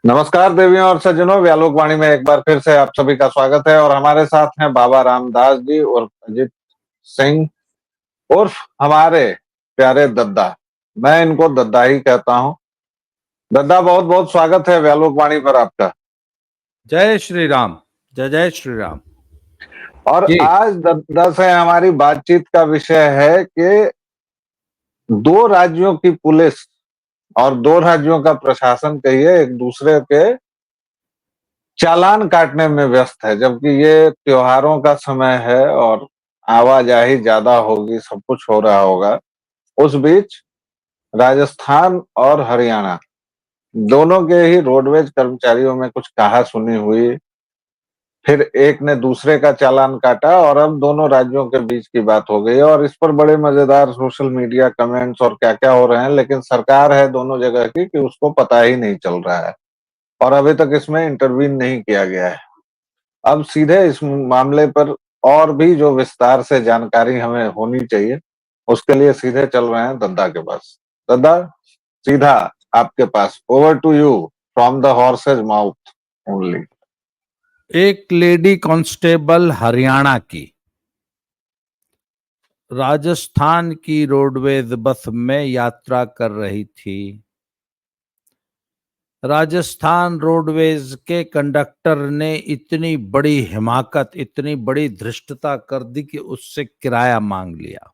नमस्कार देवियों और सज्जनों, व्यालोक वाणी में एक बार फिर से आप सभी का स्वागत है। और हमारे साथ हैं बाबा रामदास जी और अजीत सिंह उर्फ हमारे प्यारे दद्दा। मैं इनको दद्दा ही कहता हूँ। दद्दा, बहुत बहुत स्वागत है व्यालोक वाणी पर आपका। जय श्री राम। जय जय श्री राम और जी। आज दद्दा से हमारी बातचीत का विषय है कि दो राज्यों की पुलिस और दो राज्यों का प्रशासन कहिए एक दूसरे के चालान काटने में व्यस्त है, जबकि ये त्योहारों का समय है और आवाजाही ज्यादा होगी, सब कुछ हो रहा होगा। उस बीच राजस्थान और हरियाणा दोनों के ही रोडवेज कर्मचारियों में कुछ कहा-सुनी हुई, फिर एक ने दूसरे का चालान काटा और अब दोनों राज्यों के बीच की बात हो गई। और इस पर बड़े मजेदार सोशल मीडिया कमेंट्स और क्या-क्या हो रहे हैं, लेकिन सरकार है दोनों जगह की कि उसको पता ही नहीं चल रहा है और अभी तक इसमें इंटरवीन नहीं किया गया है। अब सीधे इस मामले पर और भी जो विस्तार से जानकारी हमें होनी चाहिए, उसके लिए सीधे चल रहे हैं दद्दा के पास। दद्दा, सीधा आपके पास, over to you from the horse's mouth only. एक लेडी कांस्टेबल हरियाणा की राजस्थान की रोडवेज बस में यात्रा कर रही थी। राजस्थान रोडवेज के कंडक्टर ने इतनी बड़ी हिमाकत, इतनी बड़ी धृष्टता कर दी कि उससे किराया मांग लिया।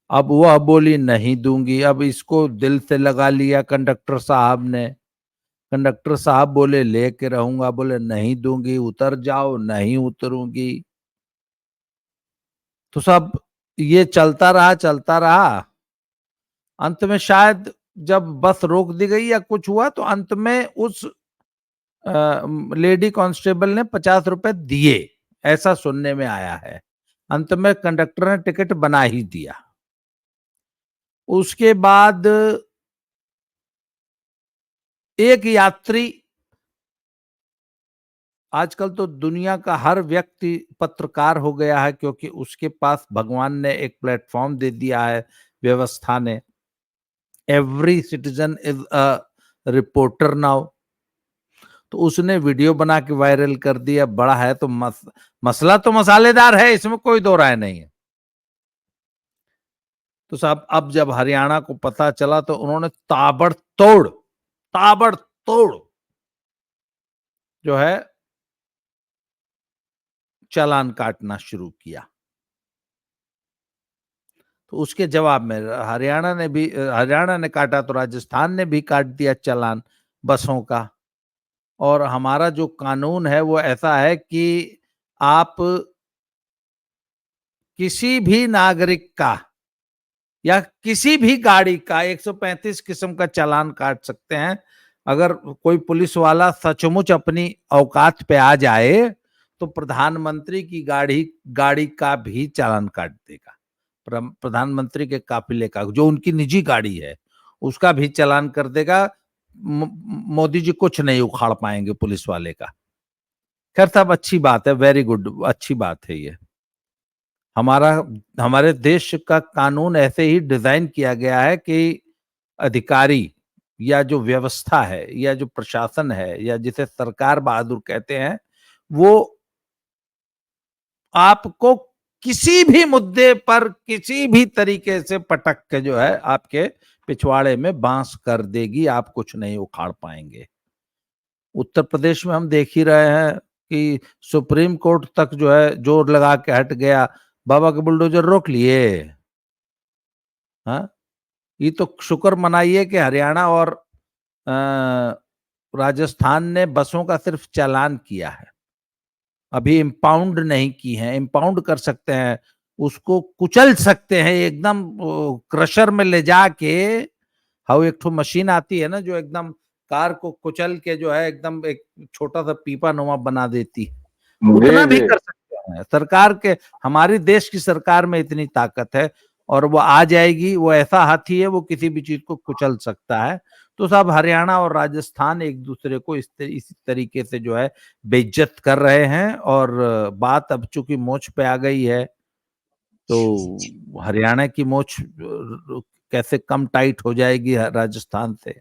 अब वह बोली नहीं दूंगी। अब इसको दिल से लगा लिया कंडक्टर साहब ने। कंडक्टर साहब बोले लेके रहूंगा, बोले नहीं दूंगी, उतर जाओ। नहीं उतरूंगी। तो सब ये चलता रहा। अंत में शायद जब बस रोक दी गई या कुछ हुआ तो अंत में उस लेडी कांस्टेबल ने 50 रुपए दिए, ऐसा सुनने में आया है। अंत में कंडक्टर ने टिकट बना ही दिया। उसके बाद एक यात्री, आजकल तो दुनिया का हर व्यक्ति पत्रकार हो गया है, क्योंकि उसके पास भगवान ने एक प्लेटफॉर्म दे दिया है, व्यवस्था ने। Every citizen is a reporter now. तो उसने वीडियो बना के वायरल कर दिया। बड़ा है तो मसला तो मसालेदार है, इसमें कोई दो राय नहीं है। तो साहब, अब जब हरियाणा को पता चला तो उन्होंने ताबड़तोड़ जो है चालान काटना शुरू किया। तो उसके जवाब में हरियाणा ने काटा तो राजस्थान ने भी काट दिया चालान बसों का। और हमारा जो कानून है वो ऐसा है कि आप किसी भी नागरिक का या किसी भी गाड़ी का 135 किस्म का चालान काट सकते हैं। अगर कोई पुलिस वाला सचमुच अपनी औकात पे आ जाए तो प्रधानमंत्री की गाड़ी का भी चालान काट देगा। प्रधानमंत्री के काफिले का, जो उनकी निजी गाड़ी है, उसका भी चालान कर देगा। मोदी जी कुछ नहीं उखाड़ पाएंगे पुलिस वाले का। खैर साहब, अच्छी बात है, वेरी गुड, अच्छी बात है ये। हमारा हमारे देश का कानून ऐसे ही डिजाइन किया गया है कि अधिकारी या जो व्यवस्था है या जो प्रशासन है या जिसे सरकार बहादुर कहते हैं, वो आपको किसी भी मुद्दे पर किसी भी तरीके से पटक के जो है आपके पिछवाड़े में बांस कर देगी। आप कुछ नहीं उखाड़ पाएंगे। उत्तर प्रदेश में हम देख ही रहे हैं कि सुप्रीम कोर्ट तक जो है जोर लगा के हट गया। बाबा के बुलडोजर रोक लिए। हाँ, ये तो शुक्र मनाइए कि हरियाणा और अ, राजस्थान ने बसों का सिर्फ चालान किया है, अभी इम्पाउंड नहीं की है। इम्पाउंड कर सकते हैं, उसको कुचल सकते हैं एकदम क्रशर में ले जाके। हाउ एक ठो मशीन आती है ना, जो एकदम कार को कुचल के जो है एकदम एक छोटा सा पीपा नुमा बना देती है। जी उतना भी जी। कर सकते हैं सरकार के। हमारी देश की सरकार में इतनी ताकत है और वो आ जाएगी। वो ऐसा हाथी है, वो किसी भी चीज को कुचल सकता है। तो साहब, हरियाणा और राजस्थान एक दूसरे को इसी तरीके से जो है बेइज्जत कर रहे हैं। और बात अब चूंकि मोछ पे आ गई है, तो हरियाणा की मोछ कैसे कम टाइट हो जाएगी राजस्थान से।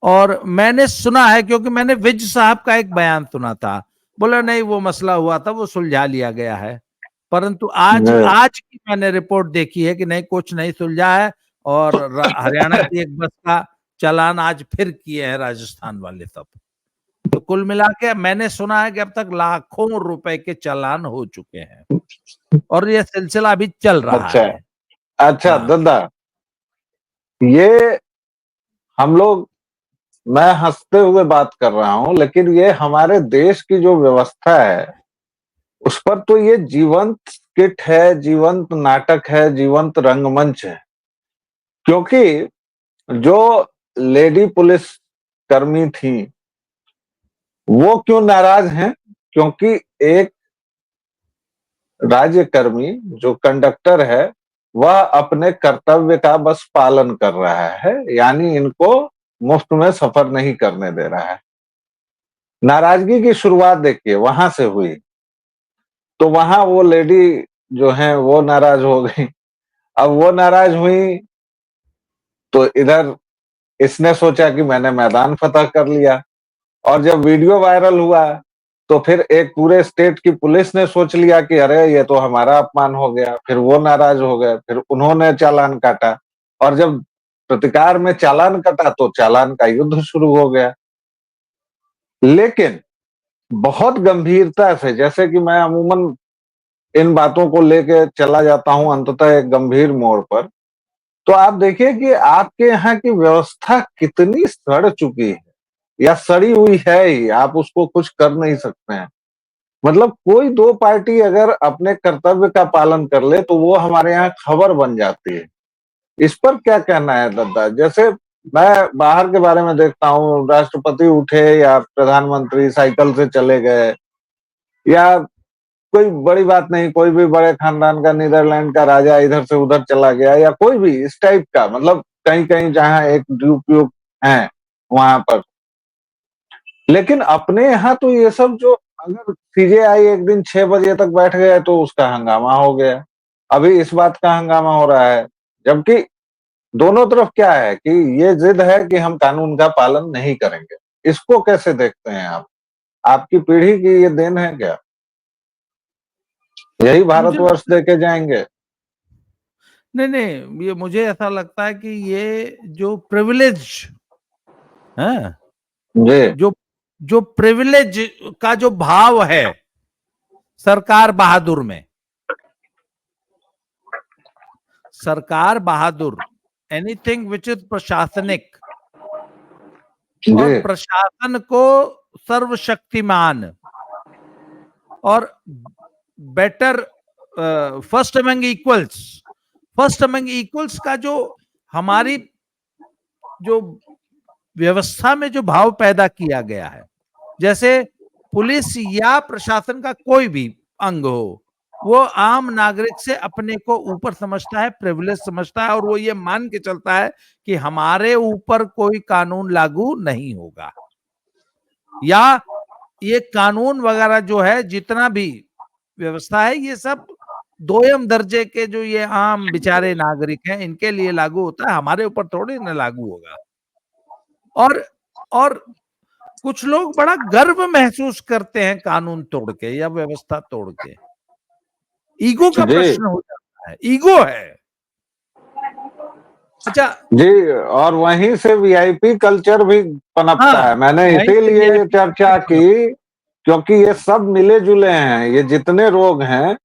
और मैंने सुना है, क्योंकि मैंने विज साहब का एक बयान सुना था, बोला नहीं वो मसला हुआ था, वो सुलझा लिया गया है। परंतु आज जी। आज की मैंने रिपोर्ट देखी है कि नहीं, कुछ नहीं सुलझा है, और हरियाणा की एक बस का चालान आज फिर किए हैं राजस्थान वाले सब। तो कुल मिला के मैंने सुना है कि अब तक लाखों रुपए के चालान हो चुके हैं, और ये सिलसिला अभी चल रहा अच्छा, है। अच्छा हाँ, दादा, ये हम लोग, मैं हंसते हुए बात कर रहा हूं, लेकिन ये हमारे देश की जो व्यवस्था है उस पर तो ये जीवंत स्किट है, जीवंत नाटक है, जीवंत रंगमंच है। क्योंकि जो लेडी पुलिस कर्मी थी वो क्यों नाराज हैं? क्योंकि एक राज्यकर्मी जो कंडक्टर है वह अपने कर्तव्य का बस पालन कर रहा है, यानी इनको मुफ्त में सफर नहीं करने दे रहा है। नाराजगी की शुरुआत देखिए वहां से हुई। तो वहां वो लेडी जो है वो नाराज हो गई। अब वो नाराज हुई तो इधर इसने सोचा कि मैंने मैदान फतह कर लिया, और जब वीडियो वायरल हुआ तो फिर एक पूरे स्टेट की पुलिस ने सोच लिया कि अरे ये तो हमारा अपमान हो गया, फिर वो नाराज हो गए, फिर उन्होंने चालान काटा, और जब प्रतिकार में चालान कटा तो चालान का युद्ध शुरू हो गया। लेकिन बहुत गंभीरता से, जैसे कि मैं अमूमन इन बातों को लेके चला जाता हूं अंततः एक गंभीर मोड़ पर, तो आप देखिए कि आपके यहाँ की व्यवस्था कितनी सड़ चुकी है, या सड़ी हुई है ही, आप उसको कुछ कर नहीं सकते हैं। मतलब कोई दो पार्टी अगर अपने कर्तव्य का पालन कर ले तो वो हमारे यहाँ खबर बन जाती है। इस पर क्या कहना है दद्दा? जैसे मैं बाहर के बारे में देखता हूँ, राष्ट्रपति उठे या प्रधानमंत्री साइकिल से चले गए, या कोई बड़ी बात नहीं, कोई भी बड़े खानदान का नीदरलैंड का राजा इधर से उधर चला गया, या कोई भी इस टाइप का, मतलब कहीं कहीं जहां एक ड्यूक व्यूक है वहां पर। लेकिन अपने यहाँ तो ये सब जो, अगर सीजेआई एक दिन 6 बजे तक बैठ गए तो उसका हंगामा हो गया। अभी इस बात का हंगामा हो रहा है, जबकि दोनों तरफ क्या है कि ये जिद है कि हम कानून का पालन नहीं करेंगे। इसको कैसे देखते हैं आप? आपकी पीढ़ी की ये देन है क्या? यही मुझे भारतवर्ष देके जाएंगे? नहीं नहीं, ये मुझे ऐसा लगता है कि ये जो प्रिविलेज है, जी। जो जो प्रिविलेज का जो भाव है सरकार बहादुर में, सरकार बहादुर, एनीथिंग विच इज प्रशासनिक, और जी। प्रशासन को सर्वशक्तिमान, और better, first among equals, first among equals का जो हमारी जो व्यवस्था में जो भाव पैदा किया गया है, जैसे पुलिस या प्रशासन का कोई भी अंग हो, वो आम नागरिक से अपने को ऊपर समझता है, प्रिविलेज समझता है, और वो ये मान के चलता है कि हमारे ऊपर कोई कानून लागू नहीं होगा, या ये कानून वगैरह जो है जितना भी व्यवस्था है ये सब दोयम दर्जे के जो ये आम बेचारे नागरिक हैं इनके लिए लागू होता है, हमारे ऊपर थोड़ी ना लागू होगा। और कुछ लोग बड़ा गर्व महसूस करते हैं कानून तोड़ के या व्यवस्था तोड़ के। ईगो का जी। प्रश्न हो जाता है, ईगो है। अच्छा। जी, और वहीं से वीआईपी कल्चर भी पनपता हाँ, है। मैंने वहीं से इसीलिए ये वीआईपी चर्चा की, क्योंकि ये सब मिले जुले हैं, ये जितने रोग हैं।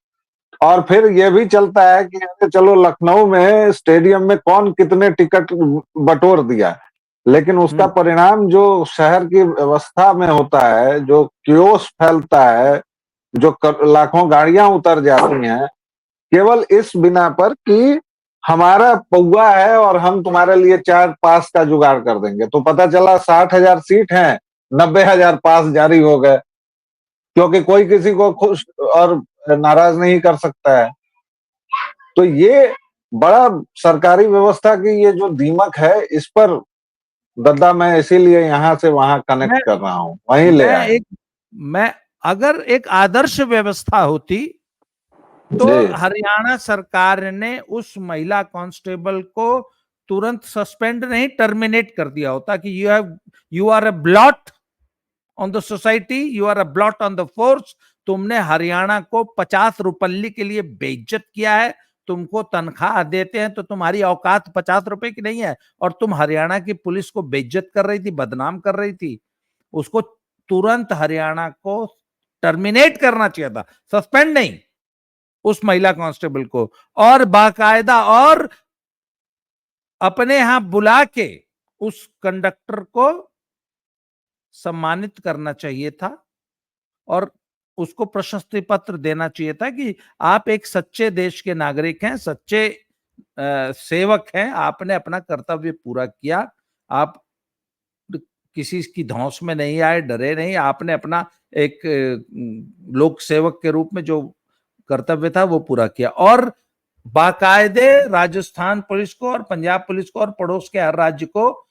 और फिर ये भी चलता है कि अरे चलो लखनऊ में स्टेडियम में कौन कितने टिकट बटोर दिया, लेकिन उसका परिणाम जो शहर की व्यवस्था में होता है, जो क्योस फैलता है, जो लाखों गाड़ियां उतर जाती हैं, केवल इस बिना पर कि हमारा पौआ है और हम तुम्हारे लिए 4 पास का जुगाड़ कर देंगे। तो पता चला 60,000 सीट हैं, 90,000 पास जारी हो गए, क्योंकि कोई किसी को खुश और नाराज नहीं कर सकता है। तो ये बड़ा सरकारी व्यवस्था की ये जो दीमक है, इस पर दद्दा मैं इसीलिए यहाँ से वहां कनेक्ट मैं कर रहा हूँ, वहीं ले मैं आए। एक मैं अगर एक आदर्श व्यवस्था होती तो जी। हरियाणा सरकार ने उस महिला कांस्टेबल को तुरंत सस्पेंड नहीं, टर्मिनेट कर दिया होता कि you are a blot on the society, you are a blot on the force. तुमने हरियाणा को 50 रुपल्ली के लिए बेइज्जत किया है, तुमको तनख्वाह देते हैं तो तुम्हारी औकात 50 रुपए की नहीं है, और तुम हरियाणा की पुलिस को बेइज्जत कर रही थी, बदनाम कर रही थी। उसको तुरंत हरियाणा को टर्मिनेट करना चाहिए था, सस्पेंड नहीं, उस महिला कांस्टेबल को, और बाकायदा और अपने यहां बुला के उस कंडक्टर को सम्मानित करना चाहिए था, और उसको प्रशस्ति पत्र देना चाहिए था कि आप एक सच्चे देश के नागरिक हैं, सच्चे सेवक हैं, आपने अपना कर्तव्य पूरा किया, आप किसी की धौंस में नहीं आए, डरे नहीं, आपने अपना एक लोक सेवक के रूप में जो कर्तव्य था वो पूरा किया। और बाकायदे राजस्थान पुलिस को और पंजाब पुलिस को और पड़ोस के हर राज्य को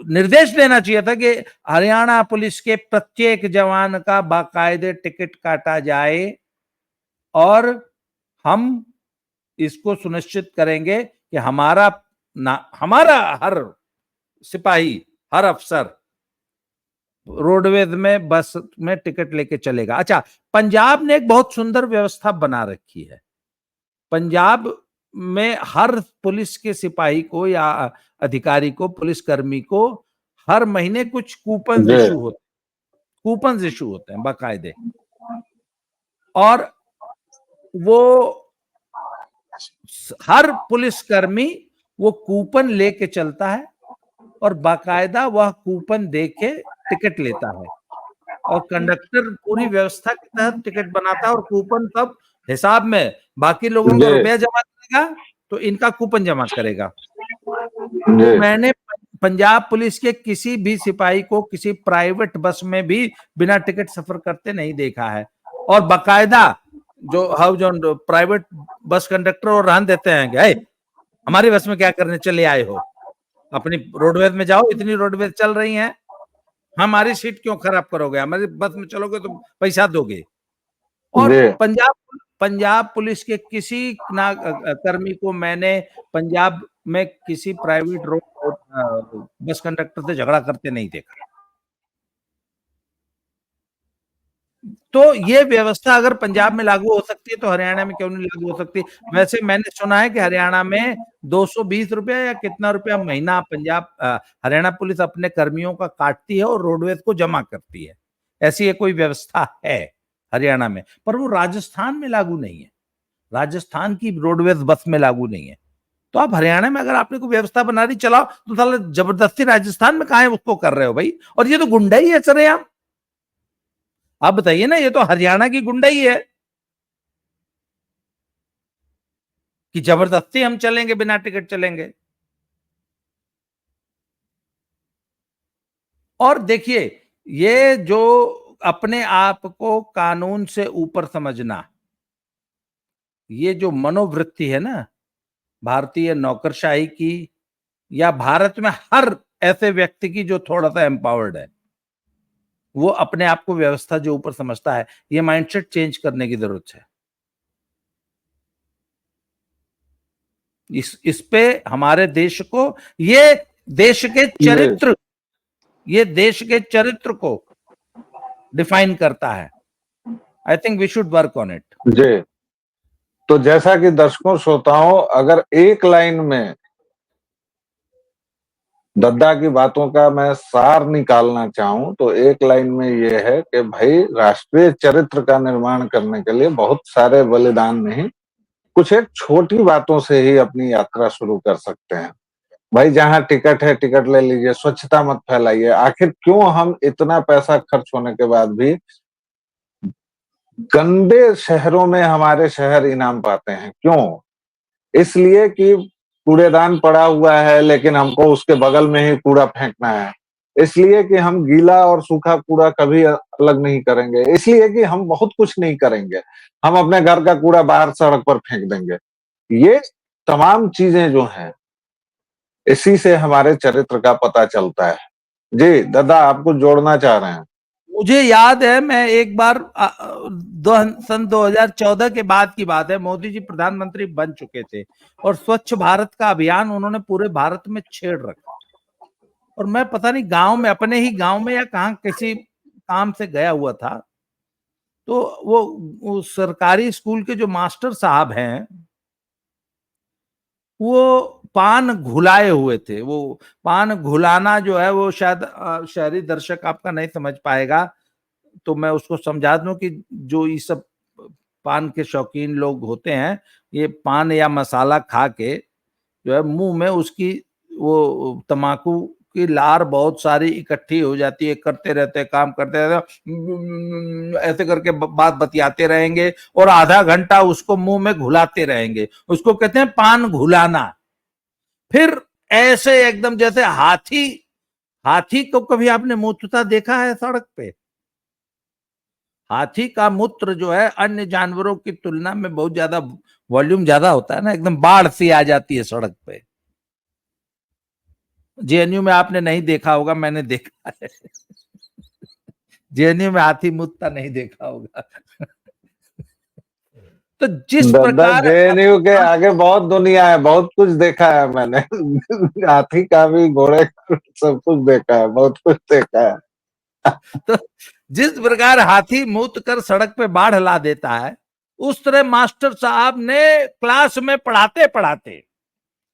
निर्देश देना चाहिए था कि हरियाणा पुलिस के प्रत्येक जवान का बाकायदे टिकट काटा जाए, और हम इसको सुनिश्चित करेंगे कि हमारा हर सिपाही, हर अफसर रोडवेज में, बस में टिकट लेके चलेगा। अच्छा, पंजाब ने एक बहुत सुंदर व्यवस्था बना रखी है। पंजाब में हर पुलिस के सिपाही को या अधिकारी को, पुलिसकर्मी को हर महीने कुछ कूपन इशू होते हैं बाकायदे, और वो हर पुलिसकर्मी वो कूपन लेके चलता है, और बाकायदा वह कूपन देके टिकट लेता है, और कंडक्टर पूरी व्यवस्था के तहत टिकट बनाता है, और कूपन तब हिसाब में बाकी लोगों का रुपया जमा करेगा तो इनका कूपन जमा करेगा। तो मैंने पंजाब पुलिस के किसी भी सिपाही को किसी प्राइवेट बस में भी बिना टिकट सफर करते नहीं देखा है, और बाकायदा जो प्राइवेट बस कंडक्टर और रहन देते हैं कि हमारी बस में क्या करने चले आए हो, अपनी रोडवेज में जाओ, इतनी रोडवेज चल रही हैं, हमारी सीट क्यों खराब करोगे, हमारी बस में चलोगे तो पैसा दोगे। और पंजाब पुलिस के किसी कर्मी को मैंने पंजाब में किसी प्राइवेट बस कंडक्टर से झगड़ा करते नहीं देखा। तो ये व्यवस्था अगर पंजाब में लागू हो सकती है तो हरियाणा में क्यों नहीं लागू हो सकती? वैसे मैंने सुना है कि हरियाणा में 220 रुपया या कितना रुपया महीना हरियाणा पुलिस अपने कर्मियों का काटती है और रोडवेज को जमा करती है। ऐसी कोई व्यवस्था है हरियाणा में, पर वो राजस्थान में लागू नहीं है, राजस्थान की रोडवेज बस में लागू नहीं है। तो आप हरियाणा में अगर आपने कोई व्यवस्था बना दी चलाओ, तो साला जबरदस्ती राजस्थान में कहां उसको कर रहे हो भाई? और ये तो गुंडा ही है सरेआम। आप बताइए ना, ये तो हरियाणा की गुंडाई है कि जबरदस्ती हम चलेंगे, बिना टिकट चलेंगे। और देखिए, ये जो अपने आप को कानून से ऊपर समझना, ये जो मनोवृत्ति है ना भारतीय नौकरशाही की, या भारत में हर ऐसे व्यक्ति की जो थोड़ा सा एम्पावर्ड है, वो अपने आप को व्यवस्था जो ऊपर समझता है, ये माइंडसेट चेंज करने की जरूरत है। इस पे हमारे देश को, ये देश के चरित्र, ये देश के चरित्र को डिफाइन करता है। I think we should work on it. जी, तो जैसा कि दर्शकों श्रोताओं, अगर एक लाइन में दद्दा की बातों का मैं सार निकालना चाहूं तो एक लाइन में ये है कि भाई, राष्ट्रीय चरित्र का निर्माण करने के लिए बहुत सारे बलिदान नहीं, कुछ एक छोटी बातों से ही अपनी यात्रा शुरू कर सकते हैं। भाई, जहां टिकट है टिकट ले लीजिए, स्वच्छता मत फैलाइए। आखिर क्यों हम इतना पैसा खर्च होने के बाद भी गंदे शहरों में हमारे शहर इनाम पाते हैं? क्यों? इसलिए कि कूड़ेदान पड़ा हुआ है, लेकिन हमको उसके बगल में ही कूड़ा फेंकना है। इसलिए कि हम गीला और सूखा कूड़ा कभी अलग नहीं करेंगे। इसलिए कि हम बहुत कुछ नहीं करेंगे, हम अपने घर का कूड़ा बाहर सड़क पर फेंक देंगे। ये तमाम चीजें जो हैं, इसी से हमारे चरित्र का पता चलता है। जी, दादा, आप कुछ जोड़ना चाह रहे हैं? मुझे याद है, मैं एक बार सन 2014 के बाद की बात है, मोदी जी प्रधानमंत्री बन चुके थे और स्वच्छ भारत का अभियान उन्होंने पूरे भारत में छेड़ रखा। और मैं पता नहीं गांव में, अपने ही गांव में या कहाँ किसी काम से गया हुआ था, तो वो सरकारी स्कूल के जो मास्टर साहब हैं, वो पान घुलाए हुए थे। वो पान घुलाना जो है वो शायद शहरी दर्शक आपका नहीं समझ पाएगा, तो मैं उसको समझा दूं कि जो ये सब पान के शौकीन लोग होते हैं, ये पान या मसाला खा के जो है मुंह में उसकी वो तम्बाकू की लार बहुत सारी इकट्ठी हो जाती है, करते रहते हैं, काम करते रहते, ऐसे करके बात बतियाते रहेंगे और आधा घंटा उसको मुंह में घुलाते रहेंगे। उसको कहते हैं पान घुलाना। फिर ऐसे एकदम जैसे हाथी, हाथी को कभी आपने मूत्रता देखा है सड़क पे? हाथी का मूत्र जो है अन्य जानवरों की तुलना में बहुत ज्यादा वॉल्यूम ज्यादा होता है ना, एकदम बाढ़ सी आ जाती है सड़क पे। जेएनयू में आपने नहीं देखा होगा, मैंने देखा है। जेएनयू में हाथी मूत्रता नहीं देखा होगा। तो जिस दादा प्रकार जेएनयू के आगे बहुत दुनिया है, बहुत कुछ देखा है मैंने। हाथी का भी, घोड़े का, सब कुछ देखा है, बहुत कुछ देखा है। तो जिस प्रकार हाथी मूत कर सड़क पे बाढ़ ला देता है, उस तरह मास्टर साहब ने क्लास में पढ़ाते पढ़ाते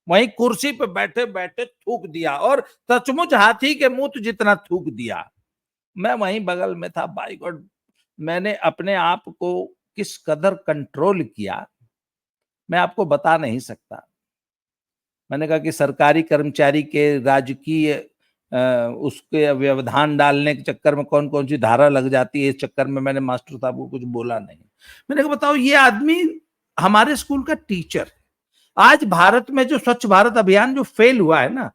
वहीं कुर्सी पे बैठे बैठे थूक दिया, और सचमुच हाथी के मुंह जितना थूक दिया। मैं वहीं बगल में था। बाई गॉड, मैंने अपने आप को किस कदर कंट्रोल किया, मैं आपको बता नहीं सकता। मैंने कहा कि सरकारी कर्मचारी के राजकीय उसके व्यवधान डालने के चक्कर में कौन कौन सी धारा लग जाती है, इस चक्कर में मैंने मास्टर साहब को कुछ बोला नहीं। मैंने कहा बताओ, ये आदमी हमारे स्कूल का टीचर है। आज भारत में जो स्वच्छ भारत अभियान जो फेल हुआ है ना,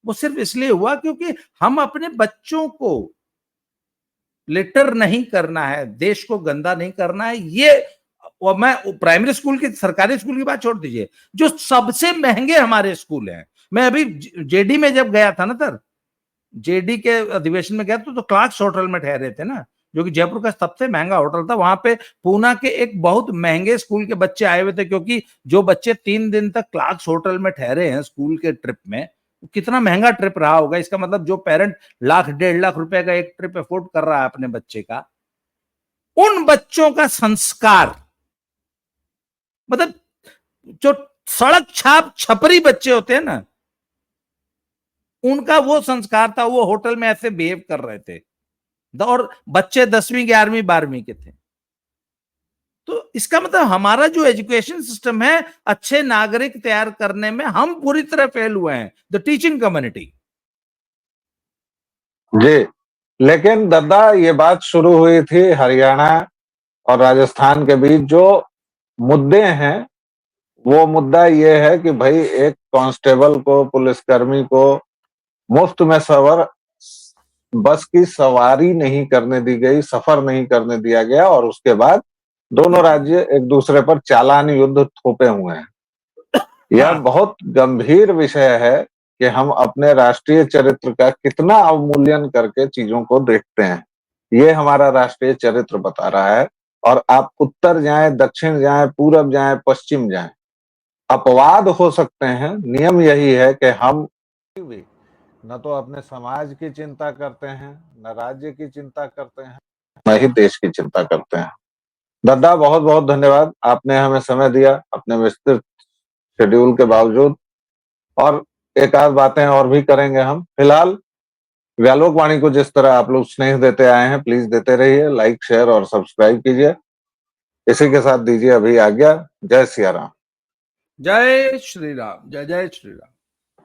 वो सिर्फ इसलिए हुआ क्योंकि हम अपने बच्चों को लिटर नहीं करना है, देश को गंदा नहीं करना है। ये, और मैं प्राइमरी स्कूल की, सरकारी स्कूल की बात छोड़ दीजिए, जो सबसे महंगे हमारे स्कूल हैं। मैं अभी जेडी में जब गया था ना सर, जेडी के अधिवेशन में गया तो क्लार्क्स होटल में ठहरे थे ना, जो कि जयपुर का सबसे महंगा होटल था। वहां पे पूना के एक बहुत महंगे स्कूल के बच्चे आए हुए थे, क्योंकि जो बच्चे 3 दिन तक क्लार्क्स होटल में ठहरे हैं स्कूल के ट्रिप में, कितना महंगा ट्रिप रहा होगा। इसका मतलब जो पेरेंट लाख 1.5 लाख रुपए का एक ट्रिप अफोर्ड कर रहा है अपने बच्चे का, उन बच्चों का संस्कार, मतलब जो सड़क छाप छपरी बच्चे होते हैं ना, उनका वो संस्कार था। वो होटल में ऐसे बिहेव कर रहे थे, और बच्चे 10वीं 11वीं 12वीं के थे। तो इसका मतलब हमारा जो एजुकेशन सिस्टम है, अच्छे नागरिक तैयार करने में हम पूरी तरह फेल हुए हैं, द टीचिंग कम्युनिटी। जी, लेकिन दादा ये बात शुरू हुई थी हरियाणा और राजस्थान के बीच। जो मुद्दे हैं, वो मुद्दा ये है कि भाई एक कांस्टेबल को, पुलिसकर्मी को मुफ्त में बस की सवारी नहीं करने दी गई, सफर नहीं करने दिया गया, और उसके बाद दोनों राज्य एक दूसरे पर चालान युद्ध थोपे हुए हैं। यह हाँ। बहुत गंभीर विषय है कि हम अपने राष्ट्रीय चरित्र का कितना अवमूल्यन करके चीजों को देखते हैं। ये हमारा राष्ट्रीय चरित्र बता रहा है। और आप उत्तर जाएं, दक्षिण जाएं, पूरब जाएं, पश्चिम जाएं, अपवाद हो सकते हैं, नियम यही है कि हम भी न तो अपने समाज की चिंता करते हैं, न राज्य की चिंता करते हैं, न ही देश की चिंता करते हैं। दादा बहुत बहुत धन्यवाद, आपने हमें समय दिया अपने विस्तृत शेड्यूल के बावजूद। और एक आध बातें और भी करेंगे हम। फिलहाल व्यालोक वाणी को जिस तरह आप लोग स्नेह देते आए हैं, प्लीज देते रहिए। लाइक, शेयर और सब्सक्राइब कीजिए। इसी के साथ दीजिए अभी आज्ञा। जय सिया राम। जय श्री राम, जय जय श्री राम।